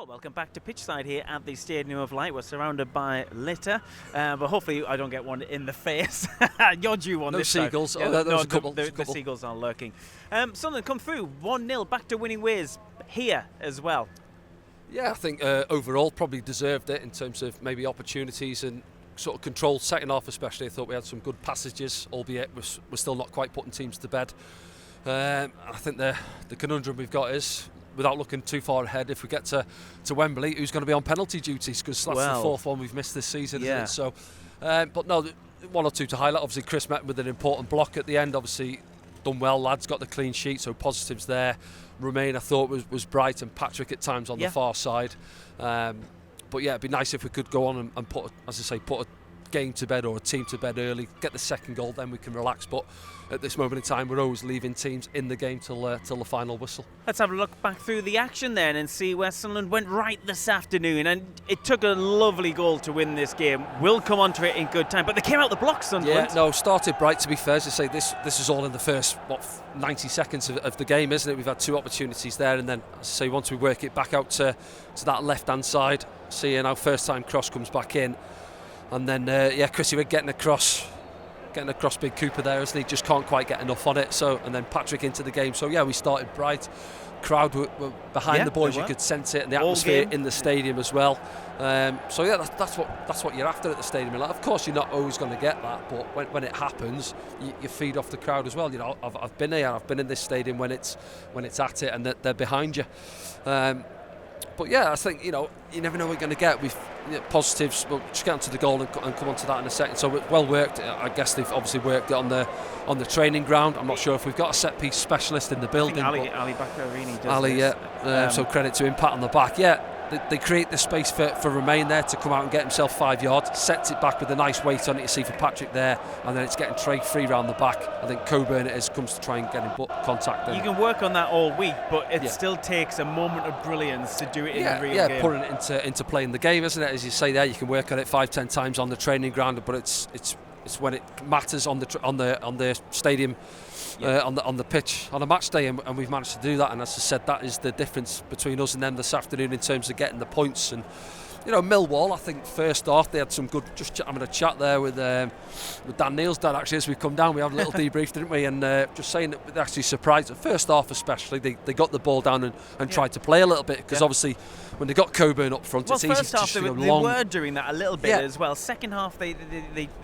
Well, welcome back to pitchside here at the Stadium of Light. We're surrounded by litter, but hopefully I don't get one in the face. You're due on no this seagulls. side. There was a couple. couple. The seagulls are lurking. Sunderland come through 1-0 back to winning ways here as well. Yeah, I think overall probably deserved it in terms of maybe opportunities and sort of controlled second half especially. I thought we had some good passages, albeit we're still not quite putting teams to bed. I think the conundrum we've got is, without looking too far ahead, if we get to Wembley, who's going to be on penalty duties, because that's the fourth one we've missed this season, isn't it? So, but no, one or two to highlight. Obviously, Chris met with an important block at the end. Obviously, done well, lads. Got the clean sheet, so positives there. Romain, I thought, was bright, and Patrick at times on the far side. But yeah, it'd be nice if we could go on and put a game to bed or a team to bed early, get the second goal, then we can relax. But at this moment in time, we're always leaving teams in the game till the final whistle. Let's have a look back through the action then and see where Sunderland went right this afternoon. And it took a lovely goal to win this game. We'll come on to it in good time, but they came out the blocks, Sunderland. Yeah, no, started bright, to be fair. As I say, this is all in the first 90 seconds of the game, isn't it? We've had two opportunities there, and then, as I say, once we work it back out to that left hand side, seeing our first time cross comes back in. And then, Chrissy Wigg getting across Big Cooper there, isn't he? Just can't quite get enough on it. So, and then Patrick into the game. So yeah, we started bright. Crowd were behind the boys. You could sense it, and the atmosphere in the stadium as well. So yeah, that's what you're after at the stadium. Like, of course, you're not always going to get that, but when it happens, you feed off the crowd as well. You know, I've been here. I've been in this stadium when it's at it, and they're behind you. But yeah, I think, you never know what you're going to get. We've positives. We'll just get onto the goal and come on to that in a second. So well worked. I guess they've obviously worked it on the training ground. I'm not sure if we've got a set piece specialist in the building. Ali Bakarini does. So credit to him, pat on the back. Yeah, they create the space for Romain there to come out and get himself 5 yards. Sets it back with a nice weight on it. You see for Patrick there, and then it's getting Trey free round the back. I think Coburn comes to try and get him contact. You can work on that all week, but it still takes a moment of brilliance to do it in the real game. Yeah, putting it into play in the game, isn't it? As you say there, you can work on it 5-10 times on the training ground, but it's when it matters on the stadium. On the pitch on a match day, and we've managed to do that. And as I said, that is the difference between us and them this afternoon in terms of getting the points. And Millwall, I think first half they had some good, just having a chat there with Dan Neal's dad actually as we come down. We had a little debrief, didn't we? And just saying that they're actually surprised. The first half especially, they got the ball down and tried to play a little bit, because obviously when they got Coburn up front, it's easy to just they were doing that a little bit as well. Second half they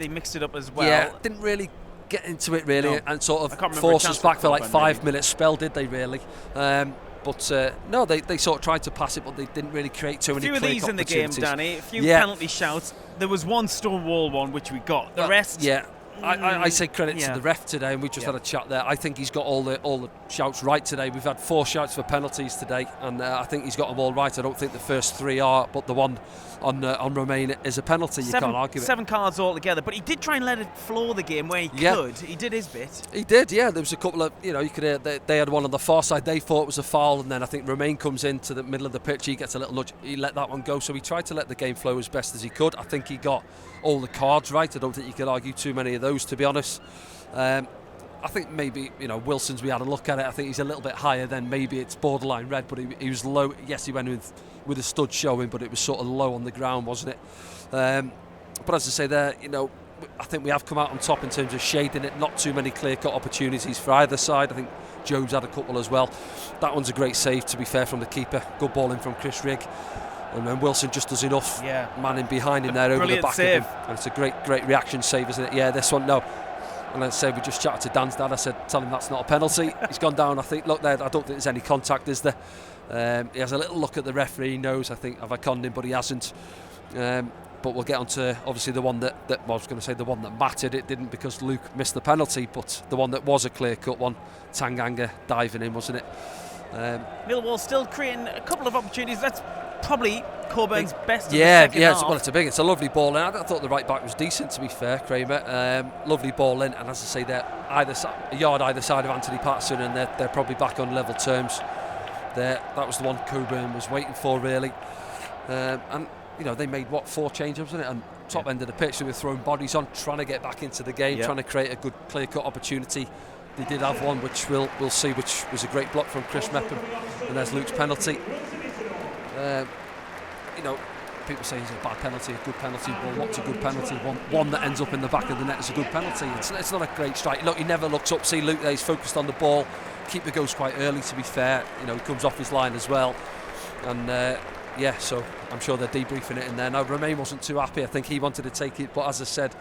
mixed it up as well. Yeah, didn't really get into it really, and sort of force us back for like 5 minutes spell, did they really? But they sort of tried to pass it, but they didn't really create too many. A few of these in the game, Danny. A few penalty shouts. There was one Stonewall one which we got. The rest. Yeah. I say credit to the ref today, and we just had a chat there. I think he's got all the shouts right today. We've had 4 shouts for penalties today, and I think he's got them all right. I don't think the first 3 are, but the one on Romain is a penalty. You can't argue it. 7 cards altogether, but he did try and let it floor the game where he could. He did his bit. He did, yeah. There was a couple of, you could hear they had one on the far side. They thought it was a foul, and then I think Romain comes into the middle of the pitch. He gets a little nudge. He let that one go, so he tried to let the game flow as best as he could. I think he got all the cards right. I don't think you could argue too many of those, to be honest. I think maybe Wilson's, we had a look at it, I think he's a little bit higher than maybe it's borderline red, but he was low. Yes, he went with a stud showing, but it was sort of low on the ground, wasn't it? But as I say there, I think we have come out on top in terms of shading it. Not too many clear-cut opportunities for either side. I think Job's had a couple as well. That one's a great save, to be fair, from the keeper. Good ball in from Chris Rigg. And then Wilson just does enough manning behind him there over the back save. of him. And it's a great reaction save, isn't it? Yeah, this one, no. And I said, we just chatted to Dan's dad. I said, tell him that's not a penalty. He's gone down. I think, look there, I don't think there's any contact, is there? He has a little look at the referee. He knows, I think, I've conned him, but he hasn't. But we'll get on to, obviously, the one that I was going to say the one that mattered. It didn't, because Luke missed the penalty, but the one that was a clear-cut one, Tanganga diving in, wasn't it? Millwall still creating a couple of opportunities. That's probably Coburn's best in the second half. It's a lovely ball in. I thought the right back was decent, to be fair, Kramer. Lovely ball in, and as I say, they're a yard either side of Anthony Patterson, and they're probably back on level terms. That was the one Coburn was waiting for, really. And they made 4 changes, wasn't it? And top end of the pitch, they were throwing bodies on, trying to get back into the game, trying to create a good clear-cut opportunity. They did have one, which we'll see, which was a great block from Chris Mepham, and there's Luke's penalty. you know, people say it's a bad penalty, a good penalty. Well, what's a good penalty? One that ends up in the back of the net is a good penalty. It's not a great strike. Look, he never looks up. See Luke there, he's focused on the ball. Keeper goes quite early, to be fair. You know, he comes off his line as well. And yeah, so I'm sure they're debriefing it in there. Now, Romain wasn't too happy. I think he wanted to take it, but as I said,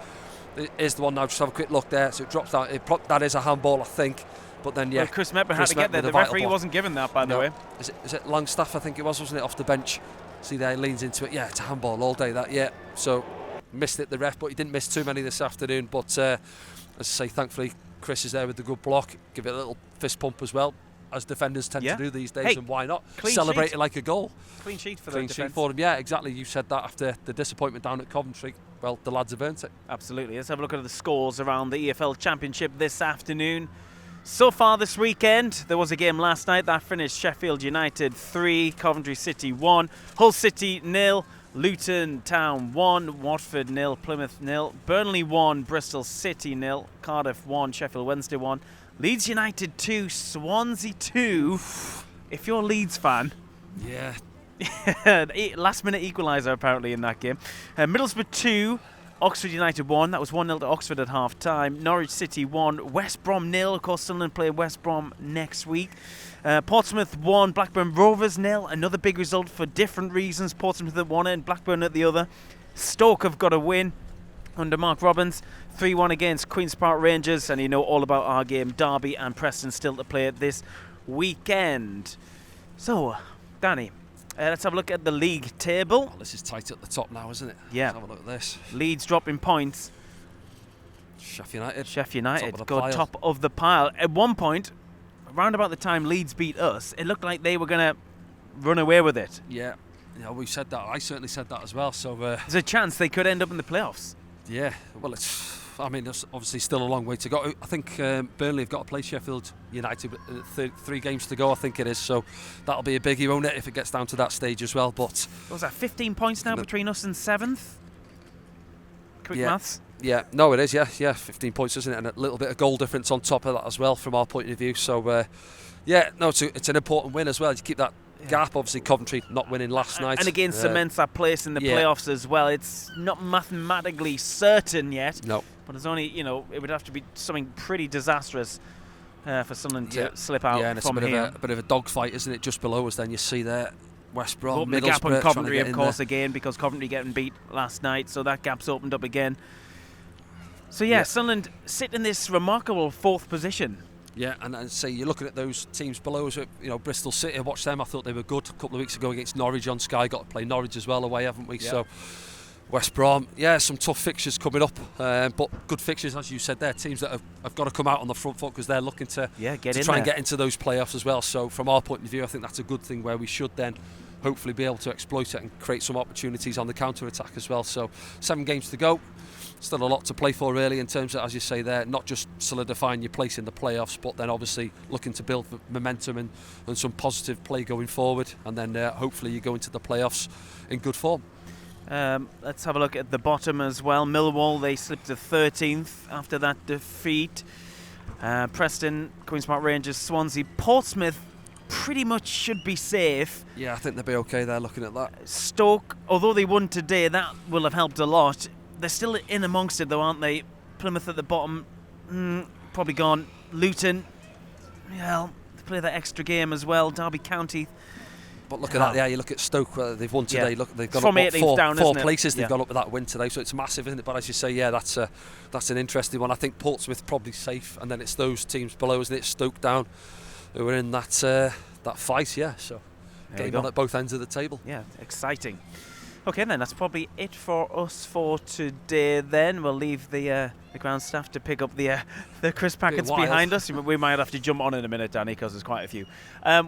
it is the one now. Just have a quick look there. So it drops down. That is a handball, I think. But then, yeah. Well, Chris Mepper had to get there. The referee wasn't given that, by the way. Is it Longstaff, I think it was, wasn't it, off the bench? See there, he leans into it. Yeah, it's a handball all day, that, yeah. So, missed it, the ref, but he didn't miss too many this afternoon. But, as I say, thankfully, Chris is there with the good block. Give it a little fist pump as well, as defenders tend to do these days, and why not? Celebrate it like a goal. Clean sheet for the defence. Clean sheet for them, yeah, exactly. You said that after the disappointment down at Coventry. Well, the lads have earned it. Absolutely. Let's have a look at the scores around the EFL Championship this afternoon. So far this weekend, there was a game last night that finished Sheffield United 3, Coventry City 1, Hull City 0, Luton Town 1, Watford 0, Plymouth 0, Burnley 1, Bristol City 0, Cardiff 1, Sheffield Wednesday 1, Leeds United 2, Swansea 2. If you're a Leeds fan, yeah, last minute equaliser apparently in that game. Middlesbrough 2, Oxford United 1, that was 1-0 to Oxford at half time. Norwich City 1, West Brom 0. Of course, Sunderland play West Brom next week. Portsmouth 1, Blackburn Rovers 0. Another big result for different reasons. Portsmouth at one end, Blackburn at the other. Stoke have got a win under Mark Robbins. 3-1 against Queen's Park Rangers. And you know all about our game. Derby and Preston still to play this weekend. So, Danny, let's have a look at the league table. This is tight at the top now, isn't it? Yeah. Let's have a look at this. Leeds dropping points. Sheffield United go top of the pile. At one point, around about the time Leeds beat us, it looked like they were going to run away with it. Yeah. We've said that. I certainly said that as well. So there's a chance they could end up in the playoffs. Yeah. Well, there's obviously still a long way to go. I think Burnley have got to play Sheffield United with 3 games to go, I think it is. So that'll be a biggie, won't it, if it gets down to that stage as well. But what was that, 15 points now between us and 7th? Quick maths. Yeah, no, it is, yeah, 15 points, isn't it? And a little bit of goal difference on top of that as well from our point of view. So, it's an important win as well. You keep that gap. Obviously, Coventry not winning last night. And again, cements that place in the playoffs as well. It's not mathematically certain yet. No. But it's only, it would have to be something pretty disastrous for Sunderland to slip out and it's from here. A bit of a dogfight, isn't it? Just below us, then you see there West Brom, open the gap on Coventry, of course, again, because Coventry getting beat last night, so that gap's opened up again. So Sunderland sit in this remarkable 4th position. Yeah, and say you're looking at those teams below us. Bristol City. I watched them. I thought they were good a couple of weeks ago against Norwich on Sky. Got to play Norwich as well away, haven't we? Yeah. So West Brom, some tough fixtures coming up, but good fixtures, as you said there. Teams that have got to come out on the front foot because they're looking to try and get into those playoffs as well. So from our point of view, I think that's a good thing where we should then hopefully be able to exploit it and create some opportunities on the counter-attack as well. So 7 games to go. Still a lot to play for really in terms of, as you say there, not just solidifying your place in the playoffs, but then obviously looking to build momentum and some positive play going forward, and then hopefully you go into the playoffs in good form. Let's have a look at the bottom as well. Millwall, they slipped to 13th after that defeat. Preston, Queen's Park Rangers, Swansea, Portsmouth pretty much should be safe. Yeah, I think they'll be okay there looking at that. Stoke, although they won today, that will have helped a lot. They're still in amongst it though, aren't they? Plymouth at the bottom, probably gone. Luton, they play that extra game as well. Derby County. But look at that, you look at Stoke, they've won today. Look, they've gone from up four places. They've gone up with that win today, so it's massive, isn't it? But as you say, that's an interesting one. I think Portsmouth probably safe, and then it's those teams below, isn't it? Stoke down, who are in that fight, So game on at both ends of the table. Yeah, exciting. Okay, then that's probably it for us for today. Then we'll leave the ground staff to pick up the crisp packets behind us. We might have to jump on in a minute, Danny, because there's quite a few.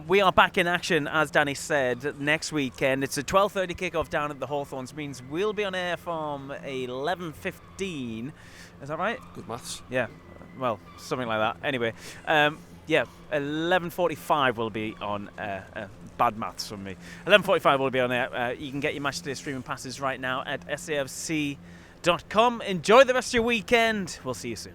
We are back in action, as Danny said, next weekend. It's a 12:30 kickoff down at the Hawthorns. Means we'll be on air from 11:15. Is that right? Good maths. Yeah. Well, something like that. Anyway, 11:45 will be on. Bad maths from me. 11:45 will be on there. You can get your Matchday streaming passes right now at safc.com. Enjoy the rest of your weekend. We'll see you soon.